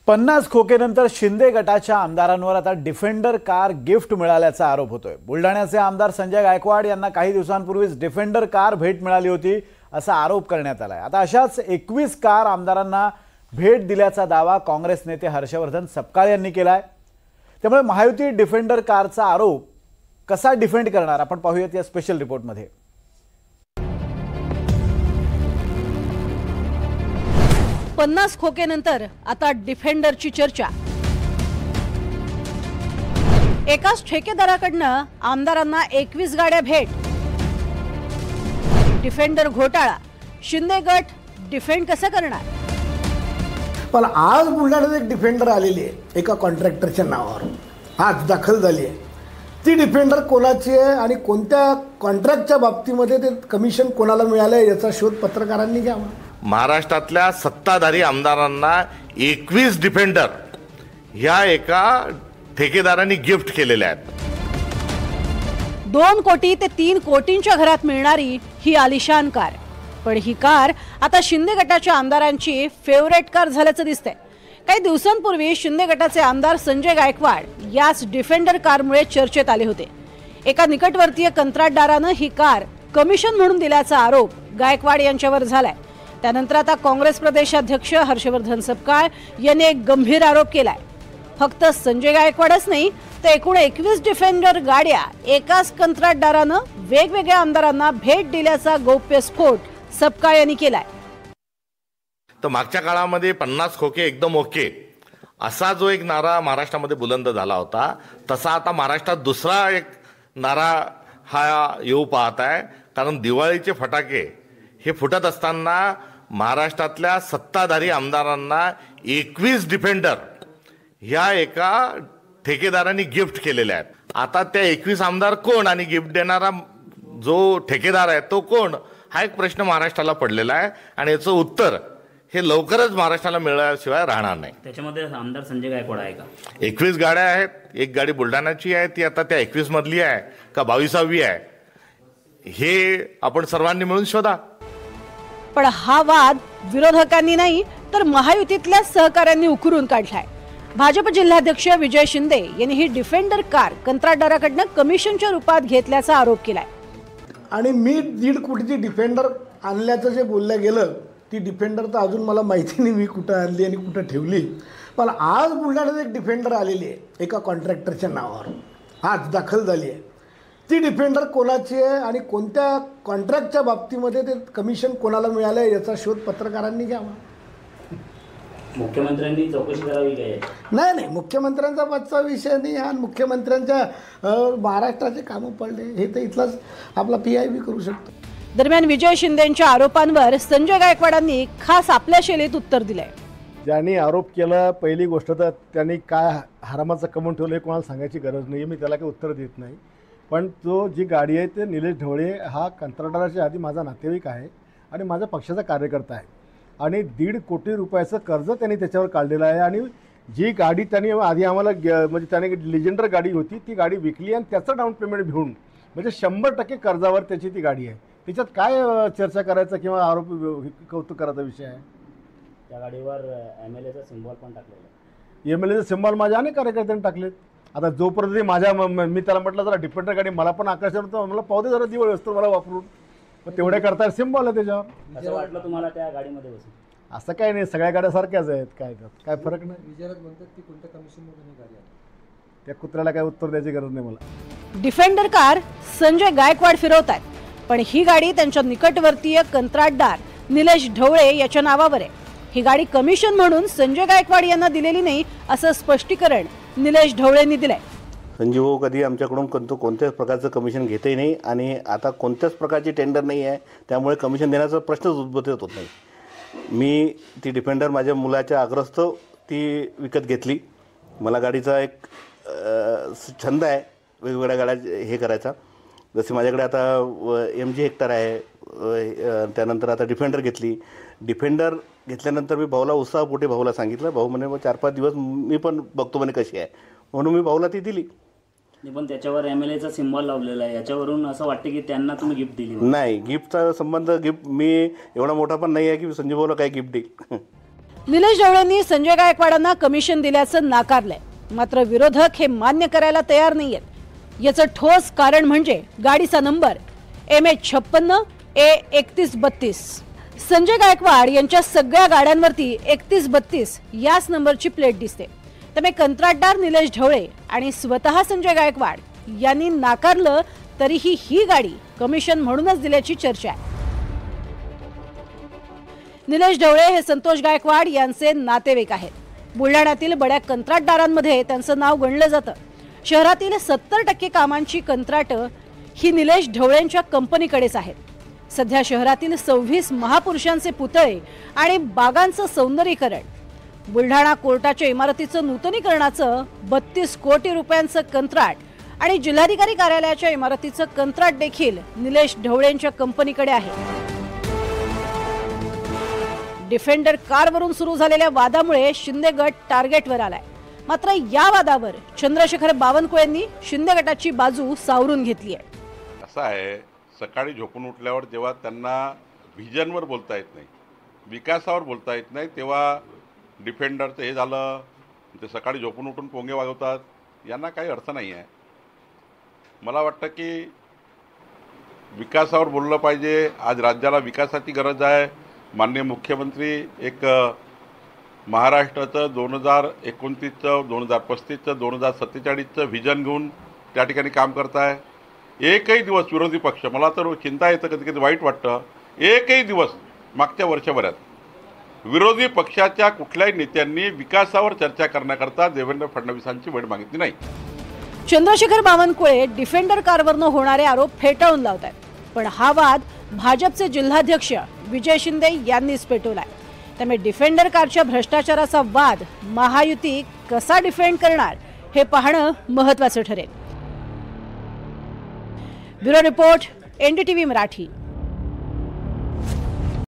50 खोकेनंतर शिंदे गटाच्या आमदारांवर आता defender car gift मिळाल्याचा आरोप होतोय। बुलढाण्याचे आमदार संजय गायकवाड यांना काही दिवसांपूर्वीच डिफेंडर कार भेट मिळाली होती असा आरोप करण्यात आलाय। आता अशाच 21 कार आमदारांना भेट दिल्याचा दावा काँग्रेस नेते हर्षवर्धन सपकाळ यांनी केलाय। त्यामुळे महायुती डिफेंडर कारचा आरोप कसा डिफेंड करणार आपण पाहूयात या स्पेशल रिपोर्टमध्ये। 50 खोकेनंतर आता डिफेंडरची चर्चा। एकाच ठेकेदाराकडनं आमदारांना 21 गाड्या भेट। डिफेंडर घोटाळा, शिंदे गट डिफेंड कसं करणार? पण आज बुलढाण्यात एक डिफेंडर आलेली आहे एका कॉन्ट्रॅक्टरच्या नावावर, आज दाखल झाली आहे। ती डिफेंडर कोणाची आहे आणि कोणत्या कॉन्ट्रॅक्टच्या बाबतीमध्ये ते कमिशन कोणाला मिळालं याचा शोध पत्रकारांनी घ्यावा। महाराष्ट्रातल्या सत्ताधारी आमदारांना 21 डिफेंडर ह्या एका ठेकेदारांनी गिफ्ट केलेल्या आहेत। 2 कोटी ते 3 कोटींच्या घरात मिळणारी ही आलिशान कार, पण ही कार आता शिंदे गटाच्या आमदारांची फेवरेट कार झाल्याचं दिसतंय। काही दिवसांपूर्वी शिंदे गटाचे आमदार संजय गायकवाड याच डिफेंडर कारमुळे चर्चेत आले होते। एका निकटवर्तीय कंत्राटदारानं ही कार कमिशन म्हणून दिल्याचा आरोप गायकवाड यांच्यावर झालाय। त्यानंतर आता काँग्रेस प्रदेशाध्यक्ष हर्षवर्धन सपकाळ यांनी एक गंभीर आरोप केलाय। फक्त संजय गायकवाडच नाही तर एकूण 21 डिफेंडर गाड्या एकाच कंत्राटदारानं वेगवेगळ्या आमदारांना भेट दिल्याचा गौप्यस्फोट सपकाळ यांनी केलाय। तर मागच्या काळामध्ये 50 खोके एकदम ओके असा जो एक नारा महाराष्ट्रामध्ये बुलंद झाला होता, तसा आता महाराष्ट्रात दुसरा एक नारा हा येऊ पाहत आहे। कारण दिवाळीचे फटाके हे फुटत असताना महाराष्ट्रातल्या सत्ताधारी आमदारांना 21 डिफेंडर ह्या एका ठेकेदारांनी गिफ्ट केलेल्या आहेत। आता त्या 21 आमदार कोण आणि गिफ्ट देणारा जो ठेकेदार आहे तो कोण, हा एक प्रश्न महाराष्ट्राला पडलेला आहे आणि याचं उत्तर हे लवकरच महाराष्ट्राला मिळाल्याशिवाय राहणार नाही। त्याच्यामध्ये आमदार संजय गायकवाड आहे का? 21 गाड्या आहेत, एक गाडी बुलढाण्याची आहे, ती आता त्या 21 मधली आहे का 22वी आहे हे आपण सर्वांनी मिळून शोधा। पण हा वाद विरोधकांनी नाही तर महायुतीतल्या सहकाऱ्यांनी उकरून काढलाय। भाजप जिल्हाध्यक्ष विजय शिंदे यांनी ही डिफेंडर कार कंत्राटदाराकडनं कमिशनच्या रूपात घेतल्याचा आरोप केलाय। आणि मी 1.5 कोटीची डिफेंडर आणल्याचं जे बोललं गेलं, ती डिफेंडर तर अजून मला माहिती नाही मी कुठं आणली आणि कुठं ठेवली। पण आज बुलढाण्यात एक डिफेंडर आलेली आहे एका कॉन्ट्रॅक्टरच्या नावावर, आज दाखल झाली आहे। ती डिफेंडर कोणाची आहे आणि कोणत्या कॉन्ट्रॅक्टच्या बाबतीमध्ये ते कमिशन कोणाला मिळालं याचा शोध पत्रकारांनी घ्यावा। मुख्यमंत्र्यांनी चौकशी करावी काय? नाही, मुख्यमंत्र्यांचा पदचा विषय नाही हा। मुख्यमंत्र्यांच्या महाराष्ट्राचे कामं पडले हे तर इथलाच आपला PIB करू शकतो। दरम्यान विजय शिंदेंच्या आरोपांवर संजय गायकवाडांनी खास आपल्या शैलीत उत्तर दिलंय। ज्यांनी आरोप केला, पहिली गोष्ट तर त्यांनी काय हरामाचं कमवून ठेवलं हे कोणाला सांगायची गरज नाही, मी त्याला काही उत्तर देत नाही। पण तो जी गाडी आहे ते निलेश ढवळे हा कंत्राटदाराच्या आधी माझा नातेवाईक आहे आणि माझ्या पक्षाचा कार्यकर्ता आहे आणि 1.5 कोटी रुपयाचं कर्ज त्यांनी त्याच्यावर काढलेलं आहे। आणि जी गाडी त्यांनी आधी आम्हाला म्हणजे त्याने लेजेंडर गाडी होती ती गाडी विकली आणि त्याचं डाऊन पेमेंट घेऊन म्हणजे 100% कर्जावर त्याची ती गाडी आहे। त्याच्यात काय चर्चा करायचं किंवा आरोप कौतुक करायचा विषय आहे? त्या गाडीवर MLAचा सिम्बॉल पण टाकलेला आहे। MLAचा सिम्बॉल माझ्या अनेक कार्यकर्त्यांनी टाकलेत। आता जोपर्यंत माझ्या मी त्याला म्हटलं जरा डिफेंडर गाडी मला पण आकर्षण होतं, मला पाहू दे जरा दिवाळी असतो मला वापरून, मग तेवढ्या करता सिम्बॉल आहे त्याच्यावर। असं वाटलं तुम्हाला त्या गाडीमध्ये बसून? असं काही नाही, सगळ्या गाड्या सारख्याच आहेत, काय फरक नाही। विचारक म्हणतात की कोणत्या कमिशनमधून गाडी आहे, त्या कुत्र्याला काय उत्तर द्यायची गरज नाही मला। डिफेंडर कार संजय गायकवाड फिरवतात, पण ही गाडी त्यांच्या निकटवर्तीय कंत्राटदार निलेश ढवळे याच्या नावावर आहे। ही गाडी कमिशन म्हणून संजय गायकवाड यांना दिलेली नाही असं स्पष्टीकरण निलेश ढवळेंनी दिलंय। संजीव भाऊ कधी आमच्याकडून कोणत्याच प्रकारचं कमिशन घेतही नाही आणि आता कोणत्याच प्रकारची टेंडर नाही आहे, त्यामुळे कमिशन देण्याचा प्रश्नच उद्भवत होत नाही। मी ती डिफेंडर माझ्या मुलाच्या आग्रहास्तव ती विकत घेतली। मला गाडीचा एक छंद आहे वेगवेगळ्या गाड्या हे करायचा। जसे माझ्याकडे आता MG हेक्टर आहे, त्यानंतर आता डिफेंडर घेतली। डिफेंडर घेतल्यानंतर मी भाऊला उत्साहपोटी भाऊला सांगितलं, भाऊ म्हणे 4-5 दिवस मी पण बघतो म्हणे कशी आहे, म्हणून मी भाऊला ती दिली। पण त्याच्यावर MLAचा सिम्बॉल लावलेला आहे, याच्यावरून असं वाटतं की त्यांना तुम्ही गिफ्ट दिली नाही। गिफ्टचा संबंध मी एवढा मोठा पण नाही आहे की संजीव भाऊला काय गिफ्ट देईल। निलेश ढवळेंनी संजय गायकवाडांना कमिशन दिल्याचं नाकारलंय, मात्र विरोधक हे मान्य करायला तयार नाहीयेत। याचं ठोस कारण म्हणजे गाडीचा number MH56 A3132। Sanjay Gaikwad यांच्या सगळ्या गाड्यांवरती 3132 याच नंबरची प्लेट दिसते। त्यामुळे कंत्राटदार निलेश ढवळे आणि स्वतः संजय गायकवाड यांनी नाकारलं तरीही ही गाडी कमिशन म्हणूनच दिल्याची चर्चा आहे। निलेश ढवळे हे संतोष गायकवाड यांचे नातेवाईक आहेत। बुलढाण्यातील बड्या कंत्राटदारांमध्ये त्यांचं नाव गणलं जातं। शहरातील 70% कामांची कंत्राटं ही निलेश ढवळेंच्या कंपनीकडेच आहेत। सध्या शहरातील 26 महापुरुषांचे पुतळे आणि बागांचं सौंदर्यीकरण, बुलढाणा कोर्टाच्या इमारतीचं नूतनीकरणाचं 32 कोटी रुपयांचं कंत्राट आणि जिल्हाधिकारी कार्यालयाच्या इमारतीचं कंत्राट देखील निलेश ढवळेंच्या कंपनीकडे आहे। डिफेंडर कारवरून सुरू झालेल्या वादामुळे शिंदे गट टार्गेटवर आलाय। मात्र या वादावर चंद्रशेखर बावनकुळेंनी शिंदे गटाची बाजू सावरून घेतली आहे। असं आहे, सकाळी झोपून उठल्यावर जेव्हा त्यांना व्हिजनवर बोलता येत नाही, विकासावर बोलता येत नाही, तेव्हा डिफेंडरचं हे झालं, ते सकाळी झोपून उठून पोंगे वाजवतात, यांना काही अर्थ नाही आहे। मला वाटतं की विकासावर बोललं पाहिजे। आज राज्याला विकासाची गरज आहे। माननीय मुख्यमंत्री एक महाराष्ट्राचं 2029चं 2035चं 2047चं व्हिजन घेऊन त्या ठिकाणी काम करत आहे। एकही दिवस विरोधी पक्ष, मला तर चिंता येतं, कधी कधी वाईट वाटतं, एकही दिवस मागच्या वर्षभरात विरोधी पक्षाच्या कुठल्याही नेत्यांनी विकासावर चर्चा करण्याकरता देवेंद्र फडणवीसांची वेळ मागितली नाही। चंद्रशेखर बावनकुळे डिफेंडर कारवरनं होणारे आरोप फेटाळून लावतात, पण हा वाद भाजपचे जिल्हाध्यक्ष विजय शिंदे यांनीच पेटवलाय। त्यामुळे डिफेंडर कारच्या भ्रष्टाचाराचा वाद महायुती कसा डिफेंड करणार हे पाहणं महत्त्वाचं ठरेल। Bureau report, NDTV Marathi.